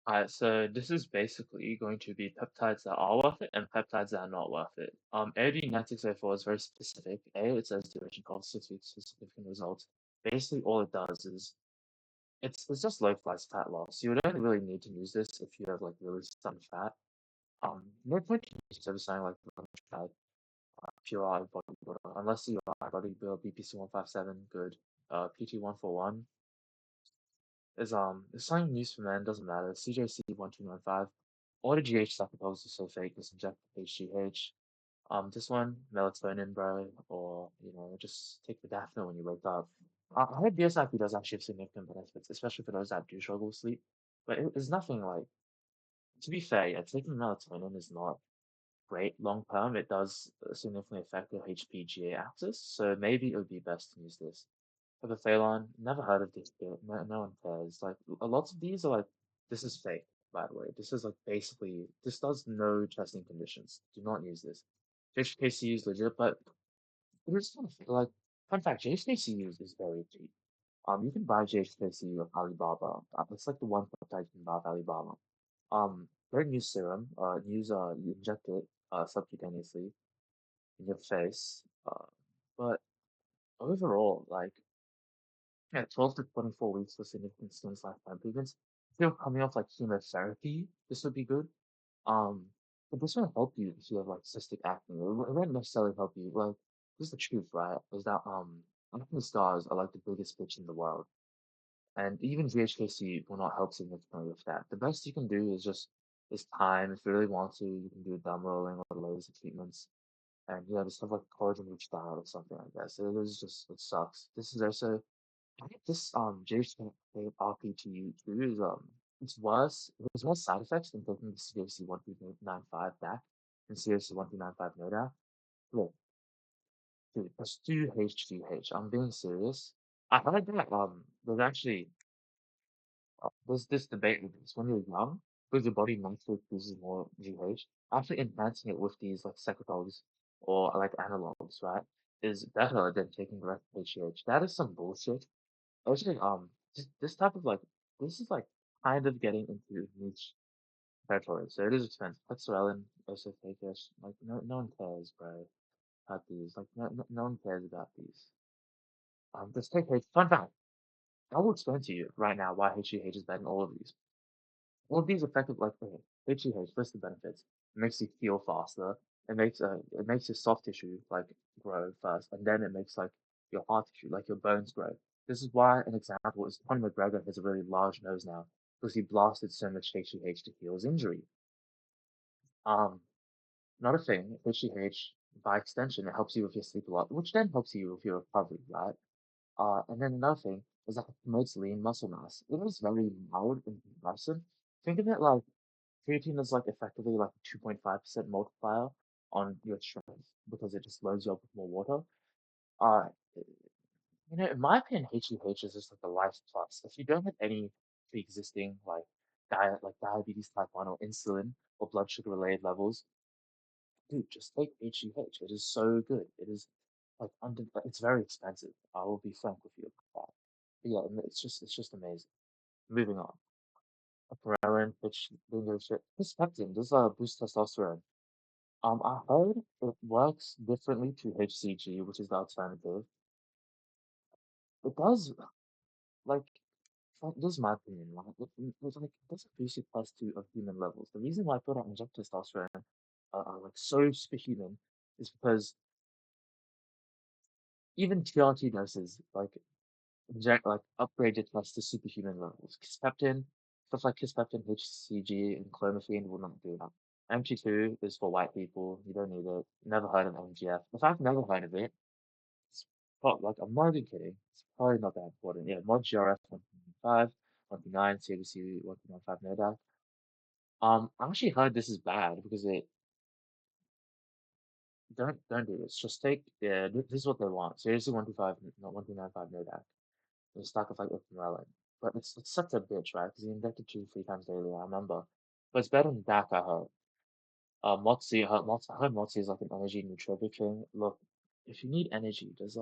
Alright, so this is basically going to be peptides that are worth it and peptides that are not worth it. AD9604 is very specific. It says duration called 6 weeks for significant results. Basically, all it does is it's just localized fat loss. You don't really need to use this if you have like really some fat. No point in using something like fat, pure bodybuilder, unless you are bodybuilder BPC 157 good. PT 141 is something used for men, doesn't matter. CJC 1295. All the GH stuff is so fake, just inject HGH. This one, melatonin, bro, or just take the Daphne when you wake up. I heard BSIP does actually have significant benefits, especially for those that do struggle with sleep. But it's nothing like, to be fair, yeah, taking melatonin is not great long term. It does significantly affect the HPGA axis, so maybe it would be best to use this. For the Phalon, never heard of this yet. No one cares. Like a lot of these are like, this is fake, by the way. This is like basically this does no testing conditions. Do not use this. HKC is legit, but it's kind of like fun fact, JHKC is very cheap. You can buy JHKC on Alibaba. It's like the one peptide you can buy off Alibaba. Don't use serum. Use you inject it subcutaneously in your face. But overall, like, yeah, 12 to 24 weeks for significant skin lifetime improvements. If you're coming off like chemotherapy, this would be good. Um, but this won't help you if you have like cystic acne. It won't necessarily help you. Like, this is the truth, right? Is that acne scars are like the biggest bitch in the world. And even GHKC will not help significantly with that. The best you can do is time. If you really want to, you can do dumb rolling or laser treatments. And yeah, just have like collagen reach diet or something like that. So it is just it sucks. This is also I think this JHK RPT2 is it's worse. There's more side effects than taking the COC 1395 back and COC 1395 NODAC. Look, dude, let's do HGH. I'm being serious. I heard that there's actually there's this debate with this when you're young, because your body naturally produces more GH. Actually enhancing it with these like secretagogues or like analogs, right, is better than taking direct HGH. That is some bullshit. Actually, this type of like, this is like kind of getting into niche territory, so it is expensive. Testosterone, also fakeish. Like, no one cares, bro, about these. Like, no one cares about these. Just take H. Fun fact. I will explain to you right now why HGH is better than all of these. All of these effective, like, okay, HGH, first the benefits. It makes you heal faster. It makes your soft tissue like grow first, and then it makes like your hard tissue, like your bones grow. This is why an example is Conor McGregor has a really large nose now because he blasted so much HGH to heal his injury. Um, Another thing, HGH by extension, it helps you with your sleep a lot, which then helps you with your recovery, right? And then another thing is that it promotes lean muscle mass. It is very mild in comparison. Think of it like creatine is like effectively like a 2.5% multiplier on your strength because it just loads you up with more water. Uh, in my opinion, HGH is just like a life plus. If you don't have any pre-existing like diabetes type 1 or insulin or blood sugar related levels, dude, just take HGH. It is so good. It is it's very expensive. I will be frank with you about that. But yeah, and it's just amazing. Moving on. Apparelin, which bingo shit. This pectin does boost testosterone. I heard it works differently to HCG, which is the alternative. It does like this is my opinion, right? It does a boost plus two of human levels. The reason why I thought I inject testosterone are like so superhuman is because even TRT doses like inject like upgrade it plus to superhuman levels. Kisspeptin, stuff like kisspeptin, HCG, and clomiphene will not do that. MT2 is for white people. You don't need it. Never heard of MGF. If I've never heard of it, it's like I'm not even kidding. It's probably not that important. Yeah, mod GRF 1.5, 1.9, CBC 1.15, no doubt. I actually heard this is bad because it don't do this. Just take this is what they want. Seriously, 1.5, not 1.95, no doubt. And stack of like Open but it's such a bitch, right? Because he injected 2 3 times daily. I remember, but it's better than DAC. I heard. I heard Motzi is like an energy nootropic thing. Look, if you need energy, there's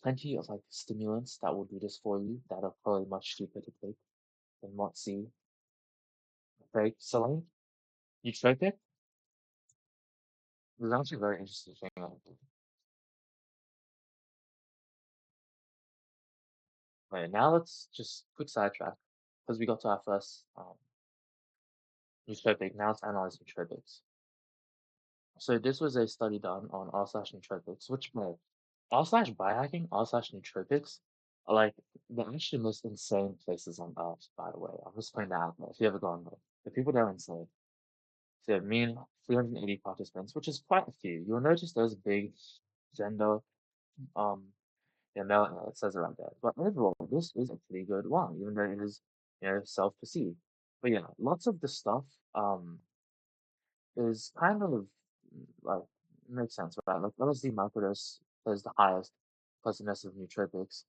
plenty of like stimulants that will do this for you that are probably much cheaper to take than Motzi. fake selling nootropic is actually a very interesting thing. Right, now let's just quick sidetrack because we got to our first nootropic. Now let's analyze nootropics. So this was a study done on r slash nootropics, which r slash biohacking, r slash nootropics are like they're actually the most insane places on earth, by the way. I'm just putting that out there if you ever gone there. The people there are insane. So a mean 380 participants, which is quite a few. You'll notice those big gender, um, yeah, male, it says it right there. But overall, this is a pretty good one, even though it is, self-perceived. But yeah, lots of the stuff, is kind of like makes sense, right? Like LSD microdose is the highest pleasantness of nootropics.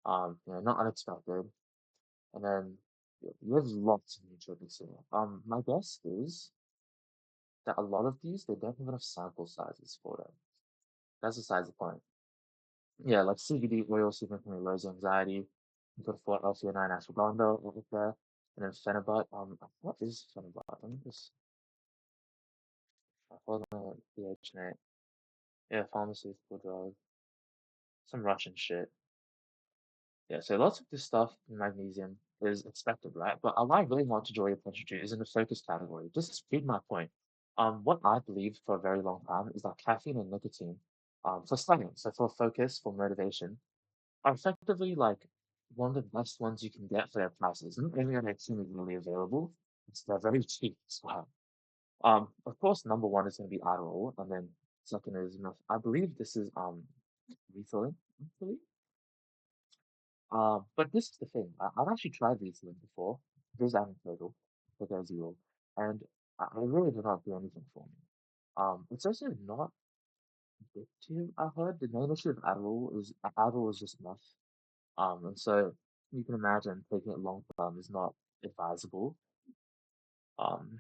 Not unexpected. And then there's lots of nootropics in it. My guess is that a lot of these they don't have enough sample sizes for them. That's besides the point. Yeah, like CBD oil significantly lowers anxiety. You got 4-L-theanine ashwagandha over there, and then phenibut. What is phenibut? Let me just hold on. PHNA. Yeah, pharmaceutical drug. Some Russian shit. Yeah, so lots of this stuff in magnesium is expected, right? But what I really want to draw your attention to is in the focus category. Just to prove my point. What I believed for a very long time is that caffeine and nicotine, for studying, so for focus, for motivation, are effectively like one of the best ones you can get for their prices. Not only are they extremely really available, they're very cheap as well. Of course, number one is going to be Adderall, and then second is I believe this is Ritalin, actually. But this is the thing. I've actually tried Ritalin before. There's anecdotal, but there's zero, and I really did not do anything for me. It's also not addictive. I heard the main issue of Adderall is just enough. And so you can imagine taking it long term is not advisable. Um,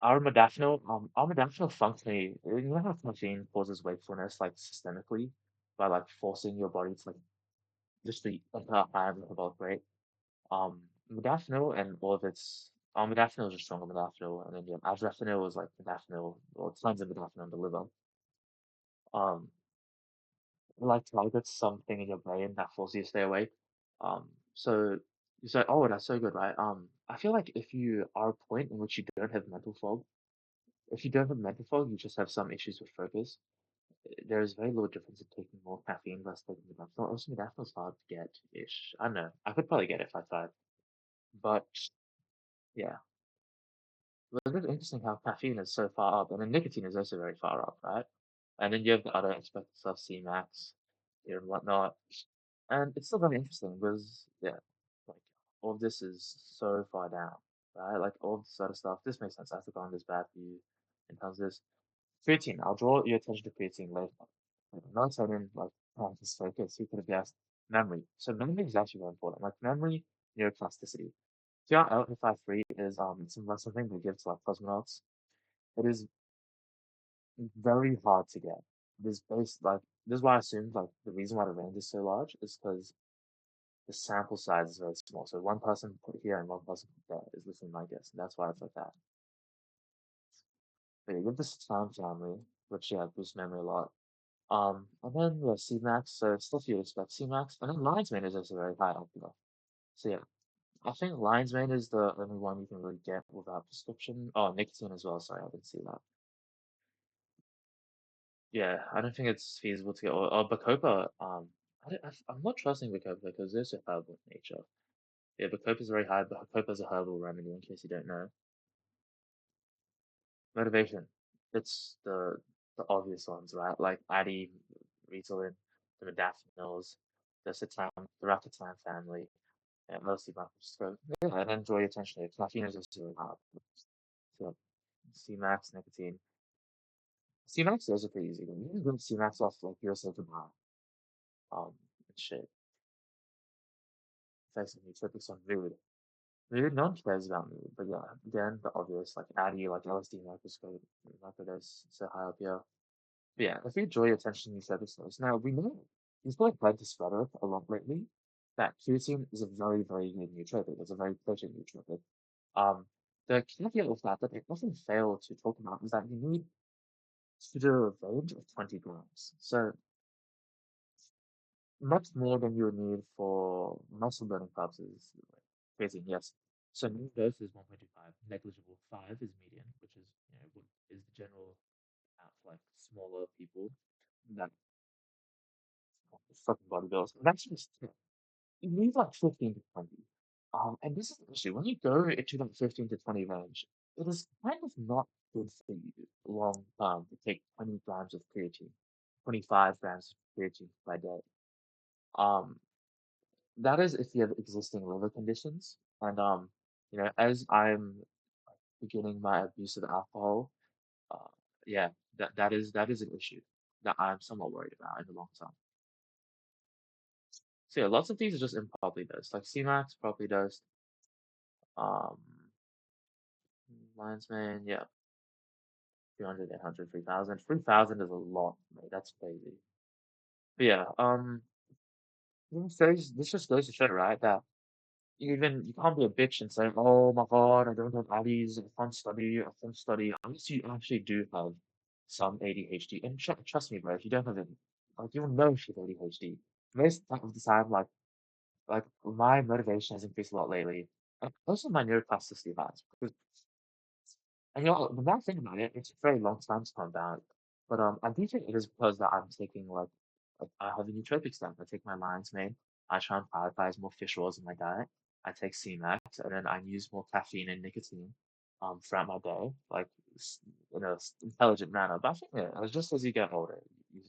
armodafinil functionally, you know how caffeine causes wakefulness like systemically by like forcing your body to like just the high metabolic rate. Modafinil and all of its modafinil is a stronger modafinil, and then adrafinil is like modafinil, or tons of modafinil in the liver. Um, like targets something in your brain that forces you to stay awake. So you say, oh, that's so good, right? I feel like if you are a point in which you don't have mental fog, if you don't have mental fog, you just have some issues with focus. There is very little difference in taking more caffeine versus taking modafinil. Also, modafinil is hard to get-ish. I don't know. I could probably get it if I tried, but yeah. But it's interesting how caffeine is so far up, and then nicotine is also very far up, right? And then you have the other expected stuff, C-max, and whatnot. And it's still very interesting because, yeah, like all of this is so far down, right? Like all of this other stuff. This makes sense. Acetone is bad for you in terms of this. Creatine. I'll draw your attention to creatine later. Melatonin, like, this focus, you could have guessed memory. So memory is actually very important. Like memory, neuroplasticity. TRL-553 is something they give to like cosmonauts. It is very hard to get. It is based like this is why I assumed like the reason why the range is so large is because the sample size is very small. So one person put here and one person put there is literally my guess, and that's why it's like that. But yeah, you have this time family, which yeah boosts memory a lot. And then yeah, Cmax, so it's stuff you expect Cmax, and then lion's mane is also very high up there. So yeah, I think lion's mane is the only one you can really get without prescription. Oh, nicotine as well. Sorry, I didn't see that. Yeah, I don't think it's feasible to get. Or Bacopa. I'm not trusting Bacopa because they're so herbal in nature. Yeah, Bacopa is very high, but Bacopa is a herbal remedy in case you don't know. Motivation. It's the obvious ones, right? Like Addy, Ritalin, the modafinils, the Citam, the Racetine family, and mostly microscope. Yeah, and then draw your attention to caffeine is also really hard. So C-max, nicotine. C-max is also pretty easy. You can go C-max off like your circuit and shit. Effects of nootropics on mood. Mood, no one cares about mood, but yeah, again, the obvious, like Addy, like LSD microscope, microdose, so high up here. But yeah, if we draw your attention to these episodes, now we know you've probably read this rhetoric a lot lately that creatine is a very, very good nootropic. It's a very potent nootropic. Um, The caveat with that they often fail to talk about is that you need to do a range of 20 grams. So much more than you would need for muscle building purposes. Crazy, yes. So mean dose is 1.25, negligible 5 is median, which is what is the general for like smaller people that fucking bodybuilders. And that's just you need like 15 to 20. And this is the issue. When you go into the 15 to 20 range, it is kind of not good for you long term to take 20 grams of creatine, 25 grams of creatine by day. Um, that is if you have existing liver conditions. And as I'm beginning my abuse of alcohol, uh, yeah, that is an issue that I'm somewhat worried about in the long term. So yeah, lots of these are just improperly dosed, like C-Max properly dosed. Um, Lion's Mane, yeah, 200, 800, 3,000. 3,000 is a lot, mate. That's crazy. But yeah, this just goes to show, right, that you can't be a bitch and say, "Oh my God, I don't have Addies, I can't study," unless you actually do have some ADHD. And trust me, bro, if you don't have it, like you'll know if you have ADHD. Most of the time, like my motivation has increased a lot lately. Also, my neuroplasticity has because and the more I think about it, it's a very long time to come back. But I do think it is because that I'm taking like I have a nootropics stuff. I take my lion's mane. I try and prioritize more fish oils in my diet. I take C-Max, and then I use more caffeine and nicotine throughout my day, like in a intelligent manner. But I think it's just as you get older,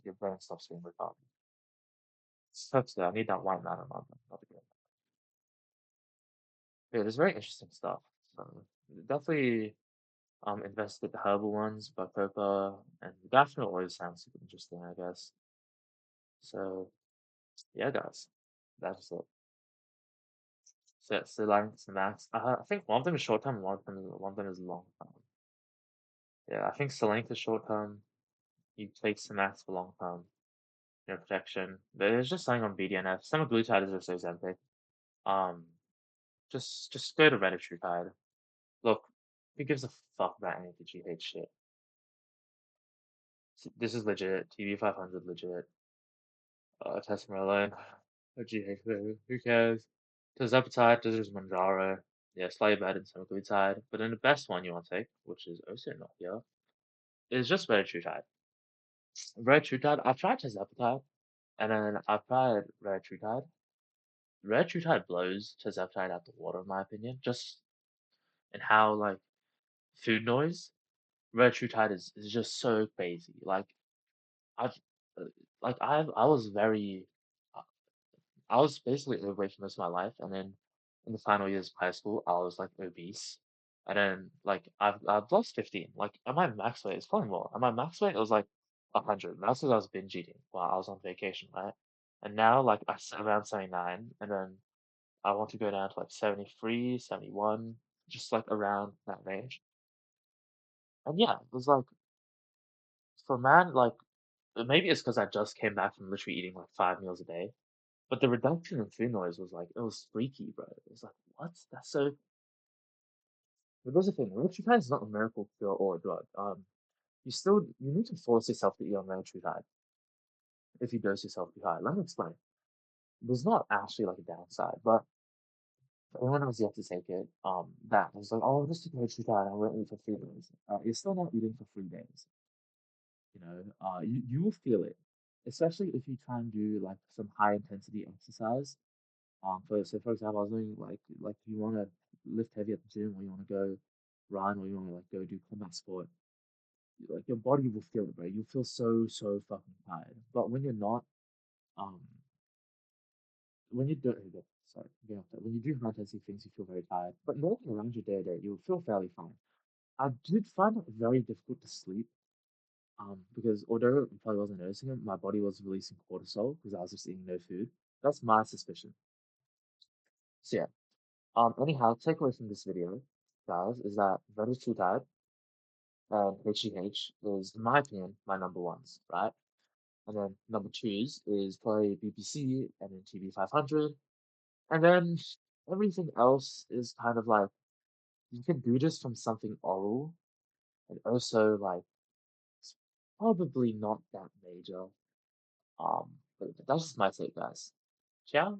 your brain stops being retarded. So I need that white matter, not the green. Yeah, it's very interesting stuff. Definitely. Invested the herbal ones, Bacopa, and Daphne always sounds super interesting, I guess. So yeah, guys, that's it. So like the max. I think one of them is short term, and one of them is long term. Yeah, I think Selenic is short term. You take some max for long term, protection. But it's just something on BDNF. Semaglutide is also Ozempic. Um, just go to Retatrutide. Look, who gives a fuck about any of the GH shit? This is legit. TV 500 legit. Tesmarelli. Oh, gee, who cares? Tirzepatide, there's Manjaro. Yeah, slightly better than semaglutide. But then the best one you want to take, which is also not here, is just retatrutide. Retatrutide, I've tried tirzepatide, and then I've tried retatrutide. Retatrutide blows tirzepatide out the water, in my opinion. Just in how, like, food noise, retatrutide is just so crazy. I've, uh, I was very I was basically overweight for most of my life, and then in the final years of high school, I was like obese, and then like I've lost 15. Like at my max weight, it's probably more. At my max weight, it was like 100. That's because I was binge eating while I was on vacation, right? And now like I sit around 79, and then I want to go down to like 73, 71, just like around that range. And yeah, it was like for a man, like maybe it's because I just came back from literally eating like 5 meals a day. But the reduction in food noise was like it was freaky, bro. It was like, what? That's so. But there's the thing, Retatrutide is not a miracle cure or a drug. You need to force yourself to eat on Retatrutide if you dose yourself too high. Let me explain. There's not actually like a downside, but for anyone who's yet to take it, that was like, oh, just take Retatrutide, I won't eat for 3 days. You're still not eating for 3 days. You will feel it, especially if you try and do like some high intensity exercise. For example, I was doing like you want to lift heavy at the gym, or you want to go run, or you want to like go do combat sport. Like your body will feel it, bro. You'll feel so fucking tired. But when you're not, um, when you don't, sorry, getting off that. When you do high intensity things, you feel very tired. But walking around your day to day, you'll feel fairly fine. I did find it very difficult to sleep. Because although I probably wasn't noticing it, my body was releasing cortisol because I was just eating no food. That's my suspicion. So yeah. Anyhow, takeaway from this video, guys, is that Veritable and HGH is, in my opinion, my number ones, right? And then number twos is probably BBC and then TV 500. And then everything else is kind of like you can do this from something oral, and also like it's probably not that major. But that's just my take, guys. Ciao.